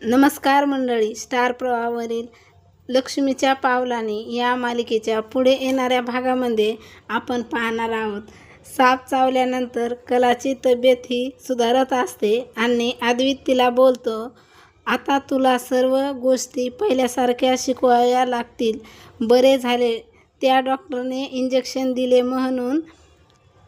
नमस्कार मंडळी, स्टार प्रवाहावरील लक्ष्मीच्या पावलाने या मालिकेच्या पुढे येणाऱ्या भागामध्ये आपण पाहणार आहोत. साप चावल्यानंतर कलाची तब्येत ही सुधारत असते आणि अद्वैत तिला बोलतो, आता तुला सर्व गोष्टी पहिल्यासारख्या शिकवाव्या लागतील. बरे झाले त्या डॉक्टरने इंजेक्शन दिले म्हणून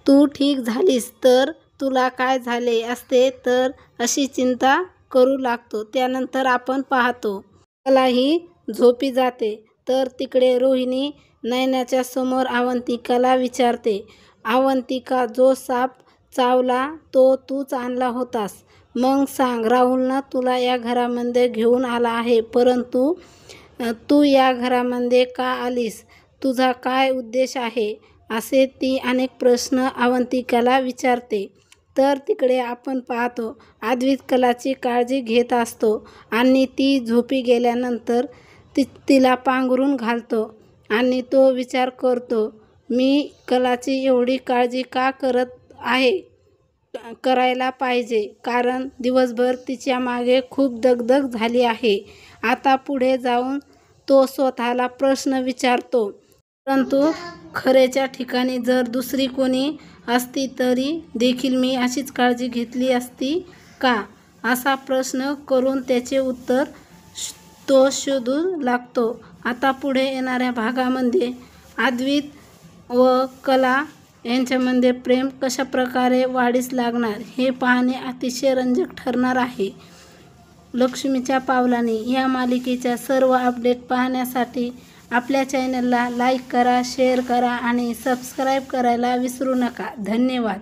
तू ठीक झालीस, तर तुला काय झाले असते तर अशी चिंता करू लागतो. त्यानंतर आपण पाहतो कला ही झोपी जाते, तर तिकडे रोहिणी नयनाच्या समोर अवंतिकाला विचारते, अवंतिका, जो साप चावला तो तूच आणला होतास? मग सांग, राहुलनं तुला या घरामध्ये घेऊन आला आहे, परंतु तू या घरामध्ये का आलीस? तुझा काय उद्देश आहे? असे ती अनेक प्रश्न अवंतिकाला विचारते. तर तिकडे आपण पाहतो अद्वैत कलाची काळजी घेत असतो आणि ती झोपी गेल्यानंतर तिला पांघरून घालतो आणि तो विचार करतो, मी कलाची एवढी काळजी का करत आहे? करायला पाहिजे, कारण दिवसभर तिच्या मागे खूप दगदग झाली आहे. आता पुढे जाऊन तो स्वतःला प्रश्न विचारतो, परंतु खरेच्या ठिकाणी जर दुसरी कोणी असती तरी देखील मी अशीच काळजी घेतली असती का? असा प्रश्न करून त्याचे उत्तर तो शोधू लागतो. आता पुढे येणाऱ्या भागामध्ये अद्वैत व कला यांच्यामध्ये प्रेम कशाप्रकारे वाढीस लागणार हे पाहणे अतिशय रंजक ठरणार आहे. लक्ष्मीच्या पावलाने या मालिकेच्या सर्व अपडेट पाहण्यासाठी आपल्या चॅनलला लाईक करा, शेअर करा आणि सबस्क्राईब करायला विसरू नका. धन्यवाद.